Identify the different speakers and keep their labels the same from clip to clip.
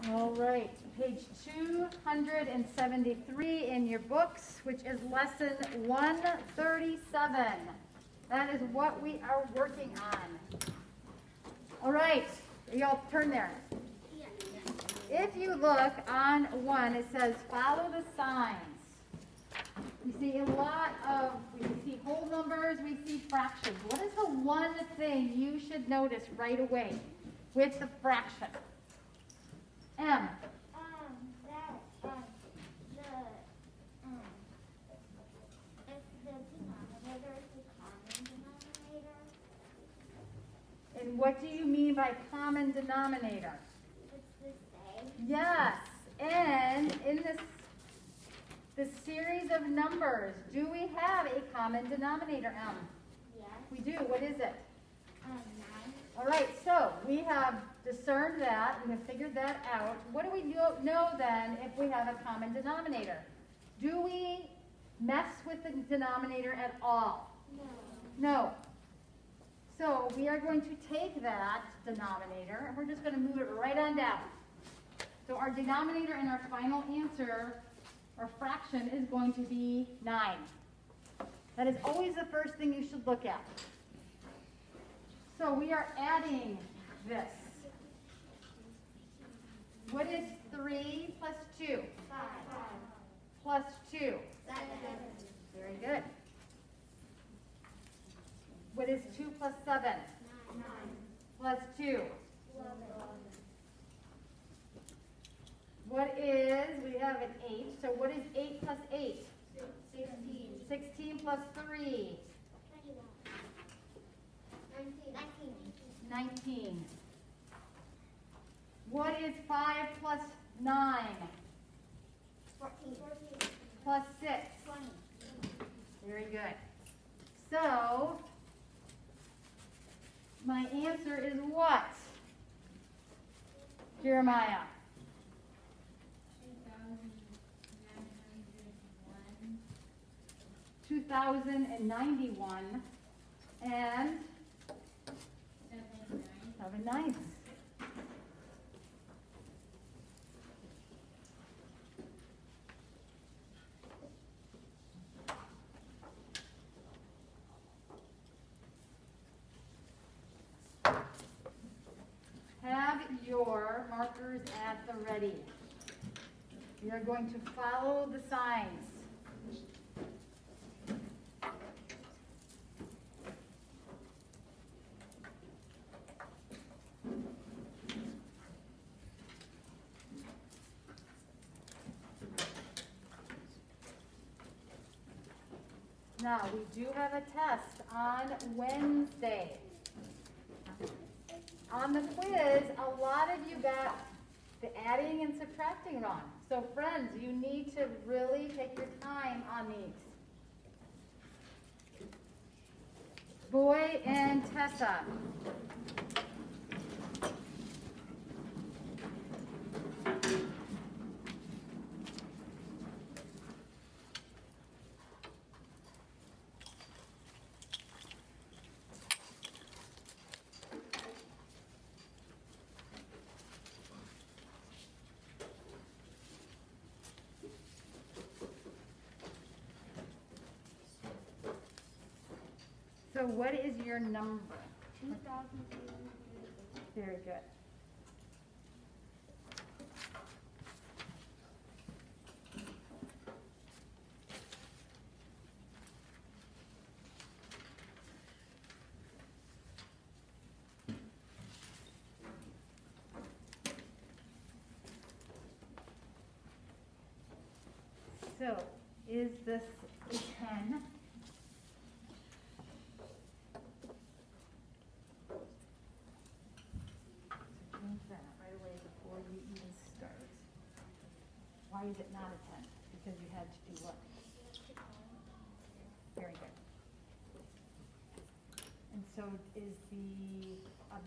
Speaker 1: All right, page 273 in your books, which is lesson 137. That is what we are working on. All right, y'all turn there. If you look on 1, it says follow the signs. We see a lot of, we see whole numbers, we see fractions. What is the one thing you should notice right away with the fraction? M. And what do you mean by common denominator?
Speaker 2: It's the same.
Speaker 1: Yes. And in this series of numbers, do we have a common denominator, M?
Speaker 2: Yes.
Speaker 1: We do. What is it?
Speaker 2: 9.
Speaker 1: All right, so we have discerned that, we have figured that out. What do we know then if we have a common denominator? Do we mess with the denominator at all?
Speaker 2: No.
Speaker 1: No. So we are going to take that denominator and we're just going to move it right on down. So our denominator in our final answer, or fraction, is going to be 9. That is always the first thing you should look at. So we are adding this. What is 3 plus 2?
Speaker 2: 5.
Speaker 1: Plus 2.
Speaker 2: 7.
Speaker 1: Very good. What is 2 plus 7?
Speaker 2: 9.
Speaker 1: Plus 2.
Speaker 2: 11.
Speaker 1: What is, we have an 8, so what is 8 plus 8?
Speaker 2: 16.
Speaker 1: 16 plus 3. 19. What is 5 plus 9?
Speaker 2: 14.
Speaker 1: Plus 6.
Speaker 2: 20.
Speaker 1: Very good. So, my answer is what? Jeremiah. 2,091. And 7/9. Have your markers at the ready. We are going to follow the signs. Now, we do have a test on Wednesday. On the quiz, a lot of you got the adding and subtracting wrong. So friends, you need to really take your time on these. Boy and Tessa. So what is your number?
Speaker 2: 2,200.
Speaker 1: Very good. So is this a 10? Why is it not a 10? Because you had to do what? Very good. And so is the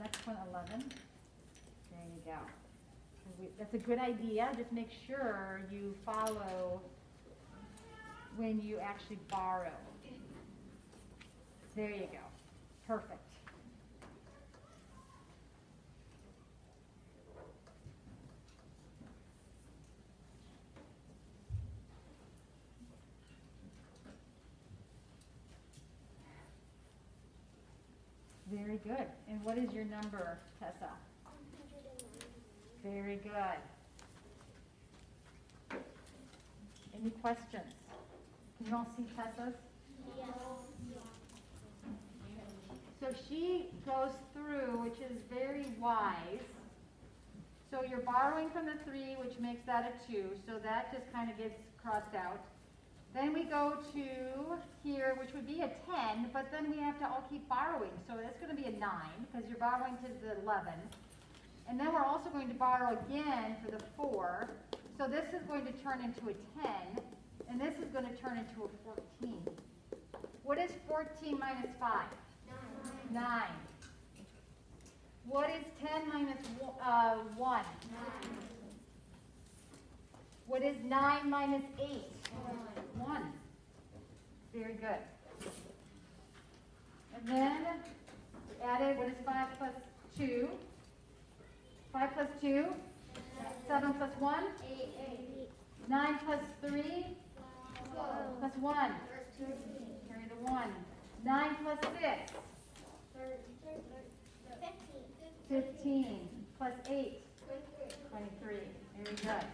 Speaker 1: next one 11? There you go. That's a good idea. Just make sure you follow when you actually borrow. There you go. Perfect. Very good. And what is your number, Tessa?
Speaker 2: 199.
Speaker 1: Very good. Any questions? Can you all see Tessa's?
Speaker 2: Yes.
Speaker 1: So she goes through, which is very wise. So you're borrowing from the 3, which makes that a 2. So that just kind of gets crossed out. Then we go to here, which would be a 10, but then we have to all keep borrowing. So that's going to be a 9 because you're borrowing to the 11. And then we're also going to borrow again for the 4. So this is going to turn into a 10, and this is going to turn into a 14. What is 14 minus 5? 9. What is 10 minus 1? 9. What is 9 minus 8? 1. Very good. And then we added, what is 5 plus 2? 5 plus 2? 7 plus 1?
Speaker 2: 8.
Speaker 1: 9 plus 3?
Speaker 2: 12.
Speaker 1: Plus 1? Carry the 1. 9 plus 6? 15. Plus 8? 23. Very good.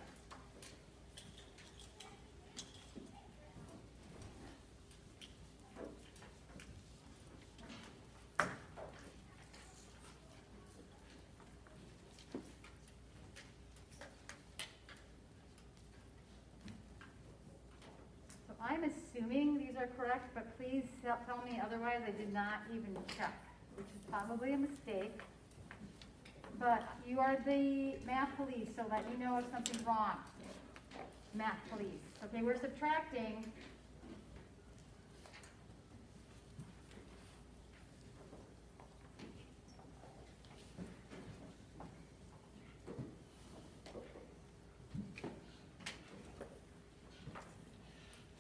Speaker 1: So I'm assuming these are correct, but please tell me otherwise. I did not even check, which is probably a mistake. But you are the math police, so let me know if something's wrong. Math police. Okay, we're subtracting.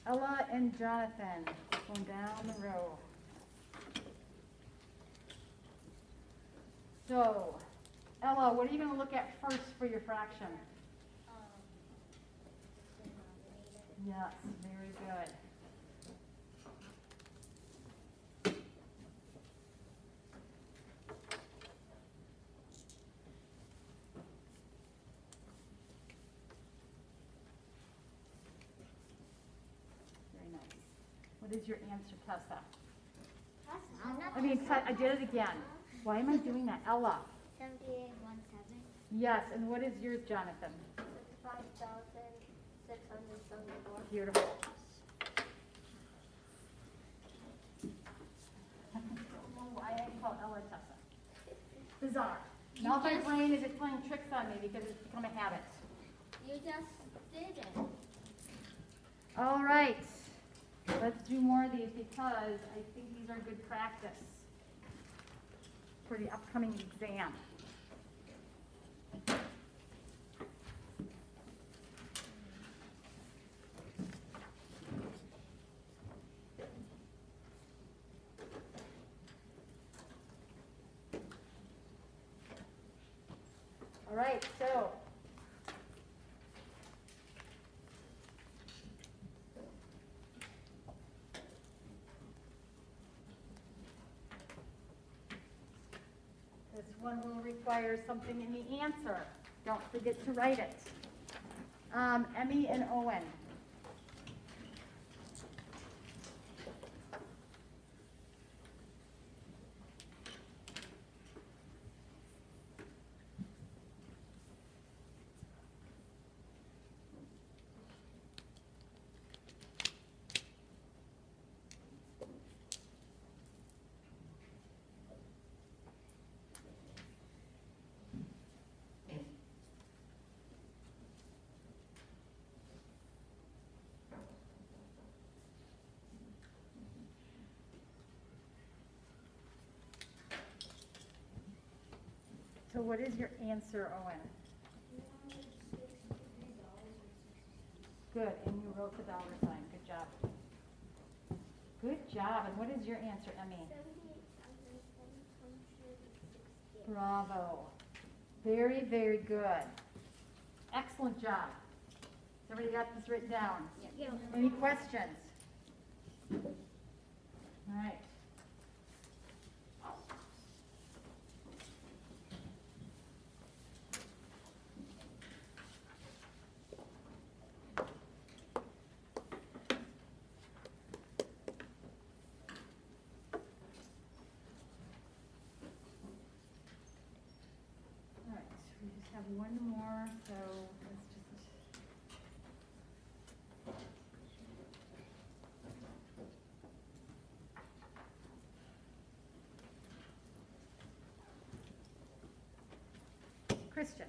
Speaker 1: Ella and Jonathan going down the row. So, Ella, what are you going to look at first for your fraction? Yes, very good. Very nice. What is your answer, Tessa? I did it again. Why am I doing that? Ella.
Speaker 2: 7817.
Speaker 1: Yes, and what is yours, Jonathan?
Speaker 2: 5674.
Speaker 1: Beautiful. Why I call Ella Tessa? Bizarre. Now my brain is playing tricks on me because it's become a habit.
Speaker 2: You just did it.
Speaker 1: All right. Let's do more of these because I think these are good practice for the upcoming exam. All right, so this one will require something in the answer. Don't forget to write it. Emmy and Owen. So what is your answer, Owen? Good, and you wrote the dollar sign. Good job. Good job. And what is your answer, Emmy?
Speaker 2: 78,760.
Speaker 1: Bravo. Very, very good. Excellent job. Everybody got this written down?
Speaker 2: Yeah.
Speaker 1: Any questions? All right. have one more, so let's just. Christian.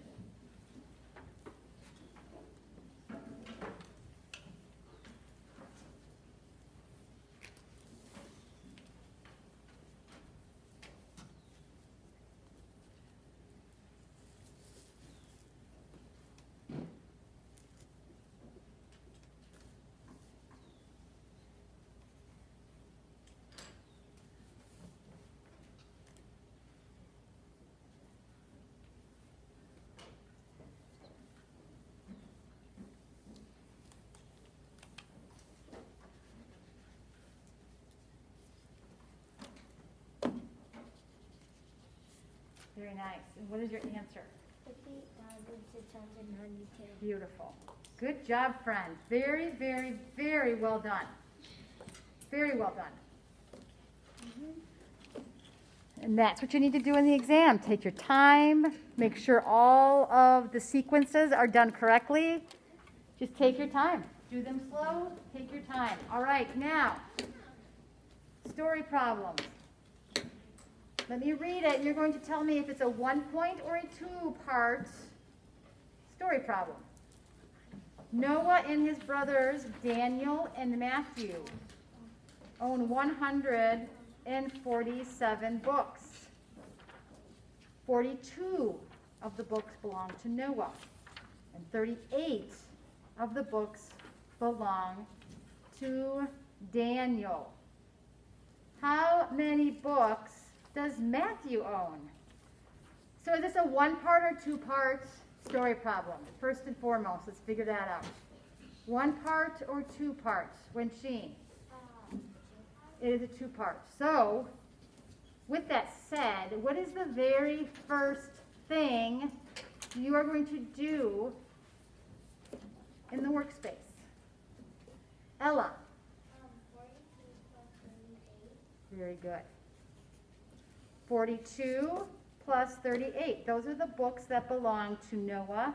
Speaker 1: Very nice. And what is your answer?
Speaker 2: 50,692.
Speaker 1: Beautiful. Good job, friend. Very, very, very well done. Very well done. And that's what you need to do in the exam. Take your time. Make sure all of the sequences are done correctly. Just take your time. Do them slow. Take your time. All right, now, story problems. Let me read it. You're going to tell me if it's a 1-point or a 2-part story problem. Noah and his brothers, Daniel and Matthew, own 147 books. 42 of the books belong to Noah, and 38 of the books belong to Daniel. How many books does Matthew own? So is this a 1-part or 2-part story problem? First and foremost, let's figure that out. 1-part or 2-part? Wenxin? It is a 2-part. So, with that said, what is the very first thing you are going to do in the workspace? Ella?
Speaker 2: 42 plus 38.
Speaker 1: Very good. 42 plus 38. Those are the books that belong to Noah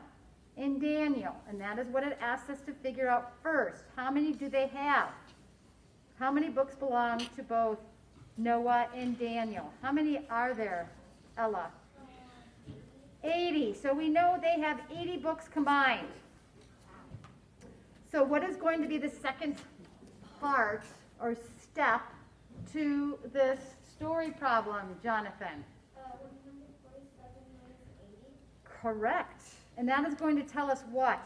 Speaker 1: and Daniel. And that is what it asks us to figure out first. How many do they have? How many books belong to both Noah and Daniel? How many are there, Ella? 80. So we know they have 80 books combined. So what is going to be the second part or step to this story problem, Jonathan?
Speaker 2: 147 minus 80.
Speaker 1: Correct. And that is going to tell us what?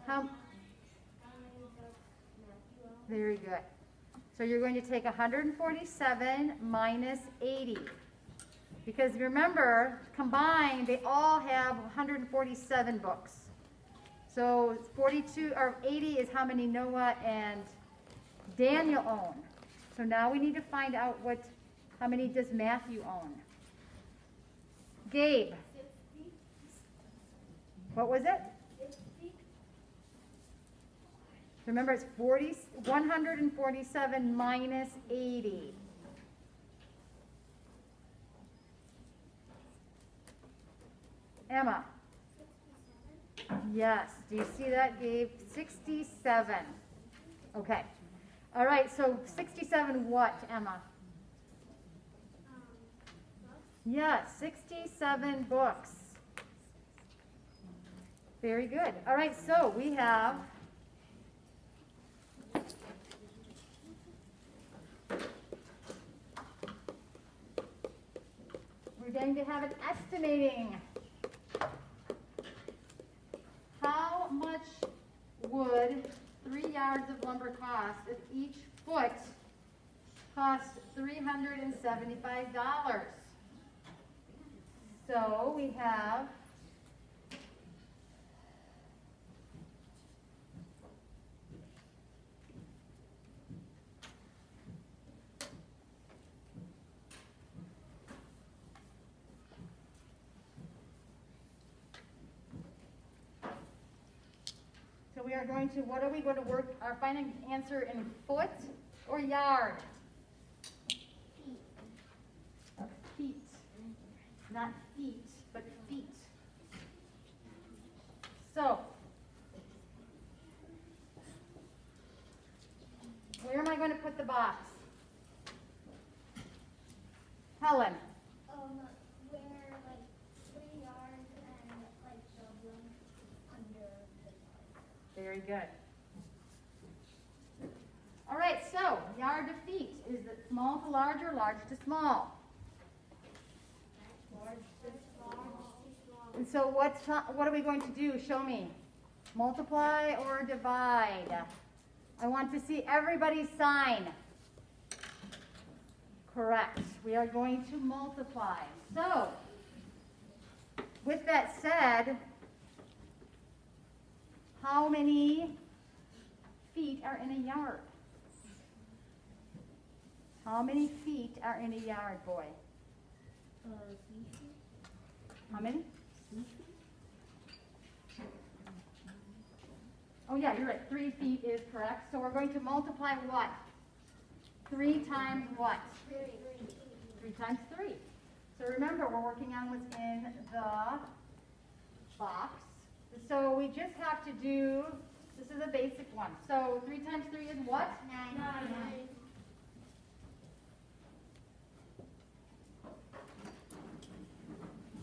Speaker 1: How?
Speaker 2: How many does Matthew own?
Speaker 1: Very good. So you're going to take 147 minus 80. Because remember, combined, they all have 147 books. So 42 or 80 is how many Noah and Daniel own. So now we need to find out how many does Matthew own. Gabe.
Speaker 2: 60.
Speaker 1: What was it?
Speaker 2: 60.
Speaker 1: Remember, it's 147 minus 80. Emma.
Speaker 2: 67.
Speaker 1: Yes. Do you see that, Gabe? 67. Okay. All right. So 67 what, Emma? Yes, 67 books. Very good. All right. So we have we're going to have an estimating. How much would 3 yards of lumber cost if each foot cost $375? So we have we are going to, what are we going to work, our final answer in foot or yard? Feet. Not feet, but feet. So, where am I going to put the box? Helen.
Speaker 2: Where like 3 yards and like the room under the yard.
Speaker 1: Very good. All right, so yard to feet. Is it small to large or large to small?
Speaker 2: Large to small.
Speaker 1: And so what are we going to do? Show me. Multiply or divide? I want to see everybody's sign. Correct. We are going to multiply. So, with that said, how many feet are in a yard? How many feet are in a yard, boy? How many? Oh yeah, you're right. 3 feet is correct. So we're going to multiply what? 3 times what? 3 times 3. So remember, we're working on what's in the box. So we just have to do, this is a basic one. So 3 times 3 is what?
Speaker 2: 9.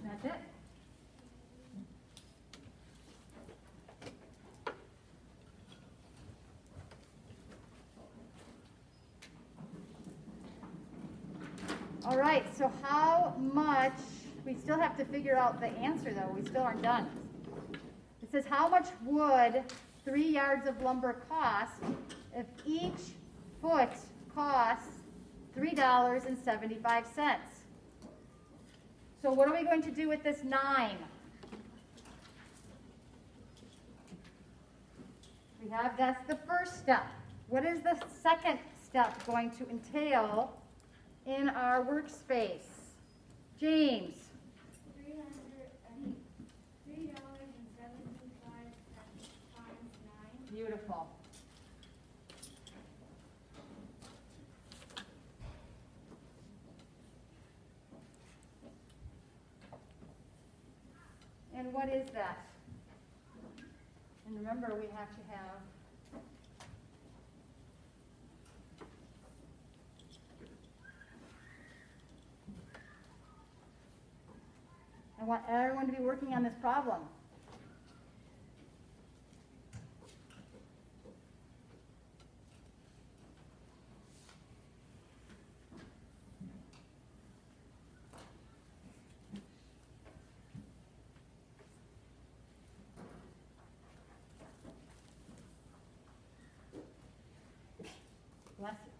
Speaker 1: That's it. All right, so how much, we still have to figure out the answer though, we still aren't done. It says how much would 3 yards of lumber cost if each foot costs $3.75? So what are we going to do with this 9? We have, that's the first step. What is the second step going to entail in our workspace? James.
Speaker 2: $3.75 times 9.
Speaker 1: Beautiful. And what is that? And remember, we have to have I want everyone to be working on this problem. Bless you.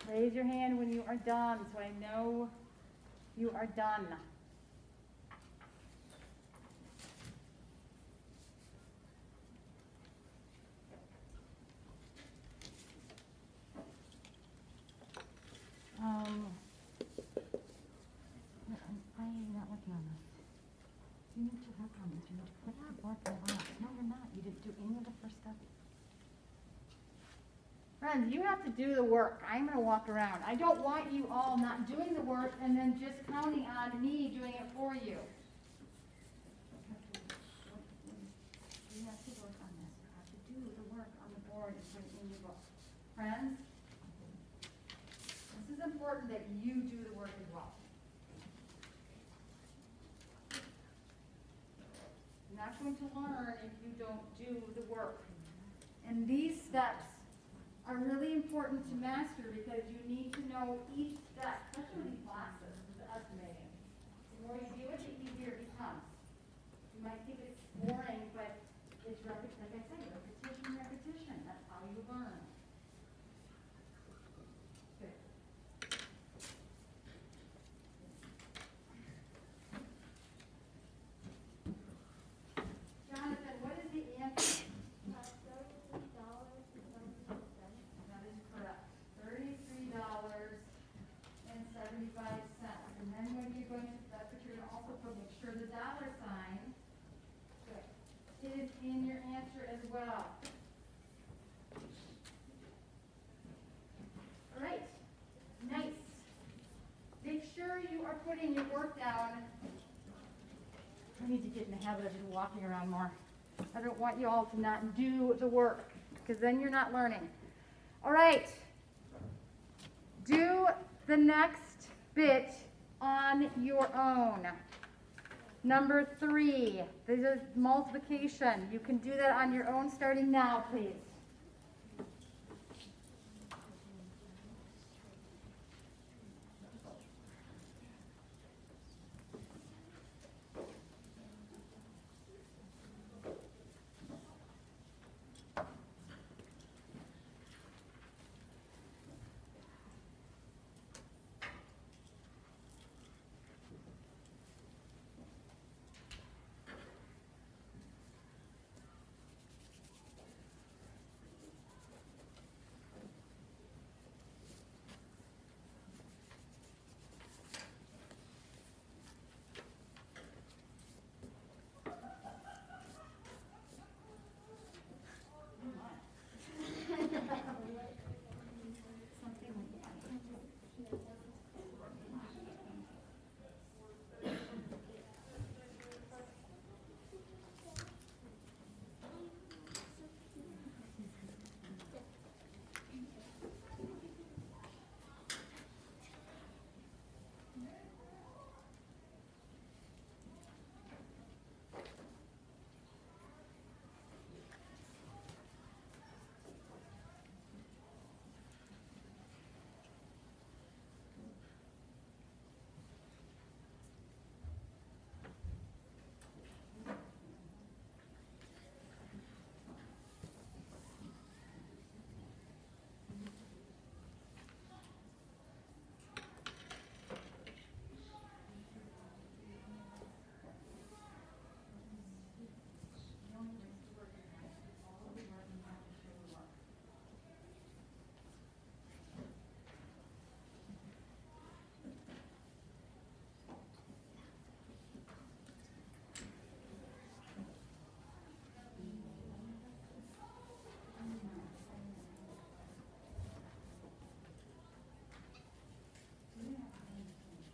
Speaker 1: Raise your hand when you are done so I know you are done. Why are you not working on this? You need to work on this. You need to put that work on us. No, you're not. You didn't do any of the first stuff. Friends, you have to do the work. I'm going to walk around. I don't want you all not doing the work and then just counting on me doing it for you. You have to work on this. You have to do the work on the board and put it in your book. Friends, this is important that you do the work as well. You're not going to learn if you don't do the work. And these steps are really important to master because you need to know each step, especially in these classes, with the estimating. The more you do it, the easier it becomes. You might think it's boring, but it's repetition, like I said, repetition. That's how you learn. Good. Jonathan, what is the answer? in your answer as well. All right, nice. Make sure you are putting your work down. I need to get in the habit of just walking around more. I don't want you all to not do the work, because then you're not learning. All right, do the next bit on your own. Number 3, this is multiplication. You can do that on your own starting now, please.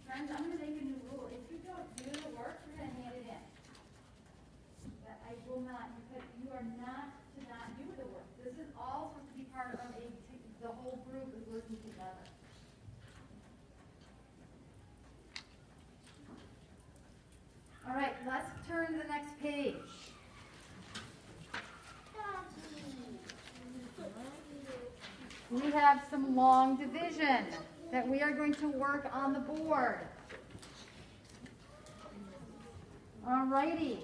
Speaker 1: Friends, I'm going to make a new rule. If you don't do the work, you're going to hand it in. But I will not, because you are not to not do the work. This is all supposed to be part of the whole group is working together. All right, let's turn to the next page. We have some long division that we are going to work on the board. All righty.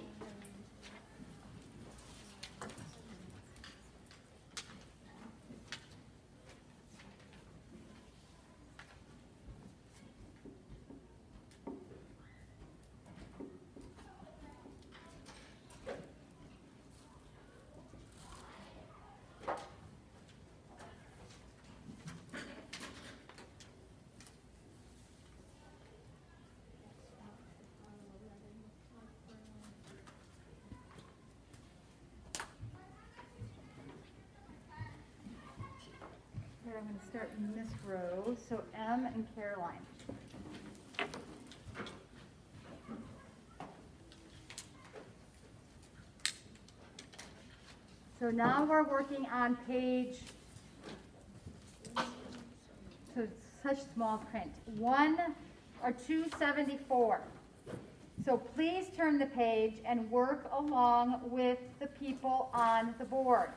Speaker 1: I'm going to start in this row, so M and Caroline. So now we're working on page, so such small print, 274. So please turn the page and work along with the people on the board.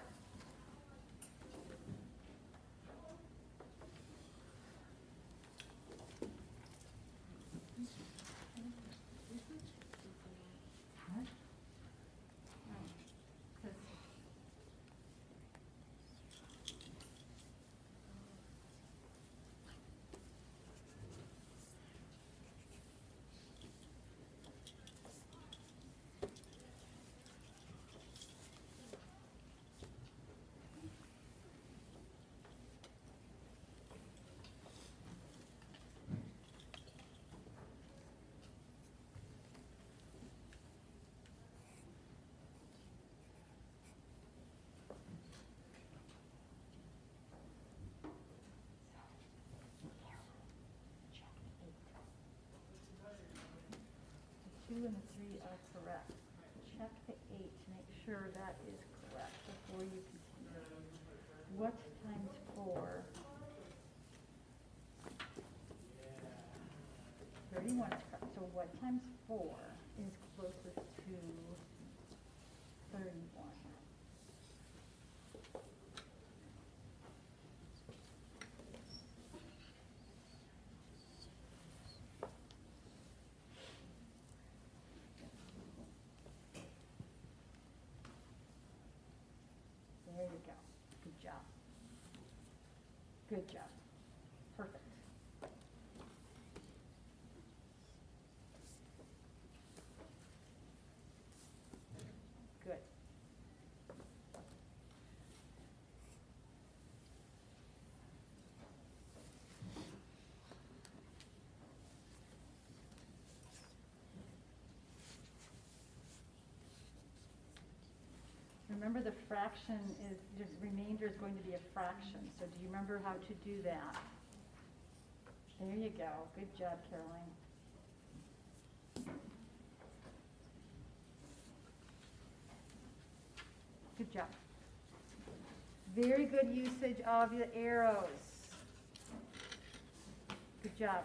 Speaker 1: sure that is correct before you continue. What times 4? 31 is correct. So what times 4 is closest to 31? There you go. Good job. Good job. Perfect. Good. Remember the fraction is, just remainder is going to be a fraction. So do you remember how to do that? There you go. Good job, Caroline. Good job. Very good usage of the arrows. Good job.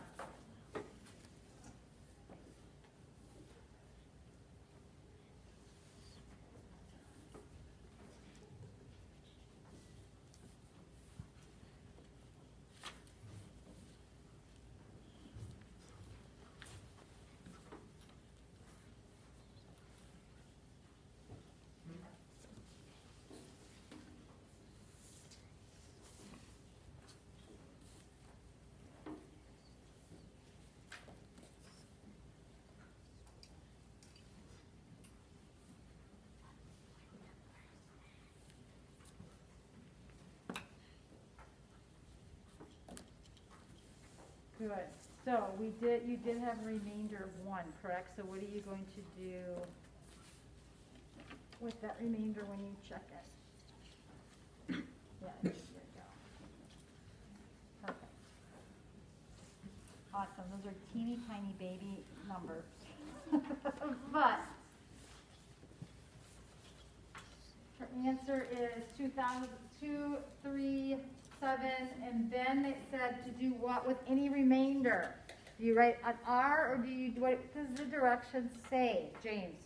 Speaker 1: Good. So you did have a remainder of 1, correct? So what are you going to do with that remainder when you check it? Yeah, there you go. Perfect. Awesome. Those are teeny tiny baby numbers. But her answer is 237, and then it said to do what with any remainder? Do you write an R, or do you, what does the directions say, James?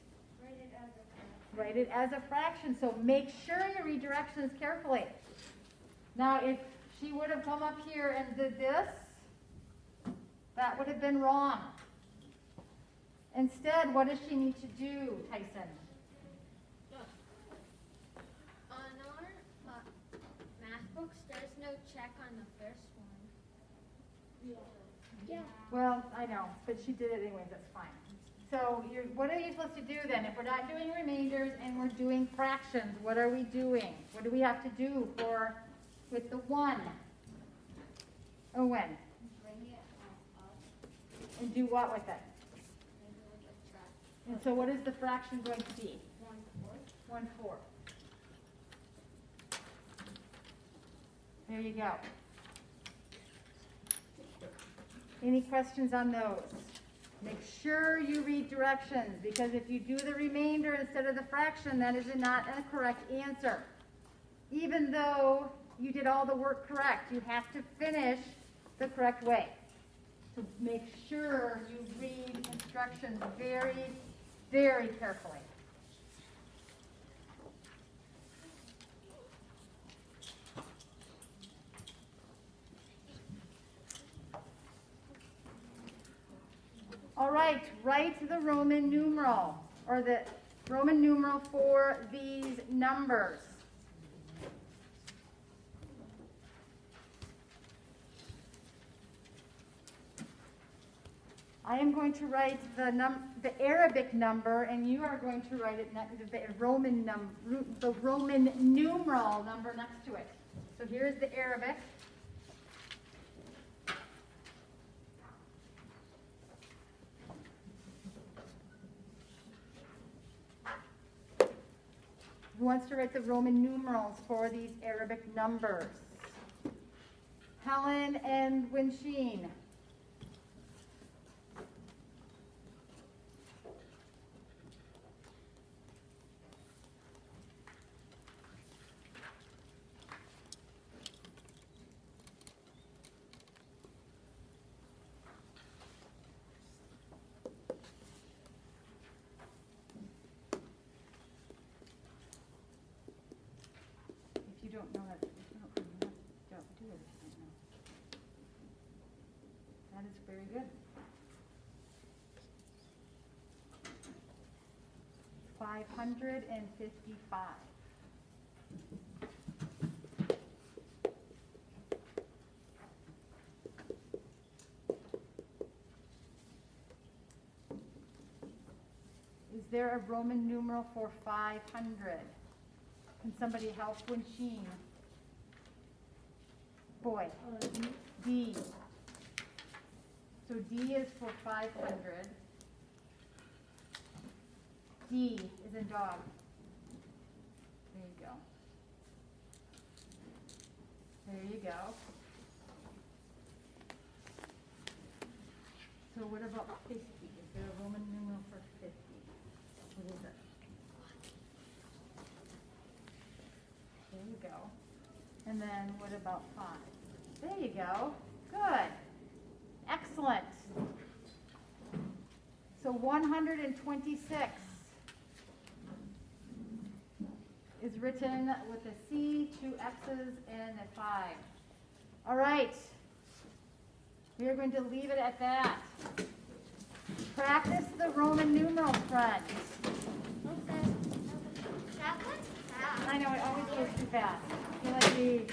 Speaker 2: Write it as a fraction.
Speaker 1: Write it as a fraction, so make sure you read directions carefully. Now, if she would have come up here and did this, that would have been wrong. Instead, what does she need to do, Tyson?
Speaker 2: On our math books, there's no check on the first one. Yeah.
Speaker 1: Well, I know, but she did it anyways, that's fine. So what are you supposed to do then? If we're not doing remainders and we're doing fractions, what are we doing? What do we have to do with the 1? Owen?
Speaker 2: Bring it up.
Speaker 1: And do what with it?
Speaker 2: Maybe like a track.
Speaker 1: And so what is the fraction going to be?
Speaker 2: 1/4.
Speaker 1: 1/4. There you go. Any questions on those? Make sure you read directions, because if you do the remainder instead of the fraction, that is not a correct answer. Even though you did all the work correct, you have to finish the correct way. So make sure you read instructions very, very carefully. All right, write the Roman numeral, or the Roman numeral for these numbers. I am going to write the Arabic number, and you are going to write it the Roman numeral number next to it. So here's the Arabic. Who wants to write the Roman numerals for these Arabic numbers? Helen and Winsheen. don't know that, don't do everything now. That is very good. 555. Is there a Roman numeral for 500? Can somebody help Winsheen? Boy. D. So D is for 500. D is in dog. There you go. There you go. So what about 50? Is there a Roman numeral for 50? What is it? There you go. And then what about 5? There you go. Good. Excellent. So 126 is written with a C, 2 X's, and a 5. All right. We are going to leave it at that. Practice the Roman numerals, friends.
Speaker 2: That one's fast.
Speaker 1: I know, it always goes too fast. I feel like we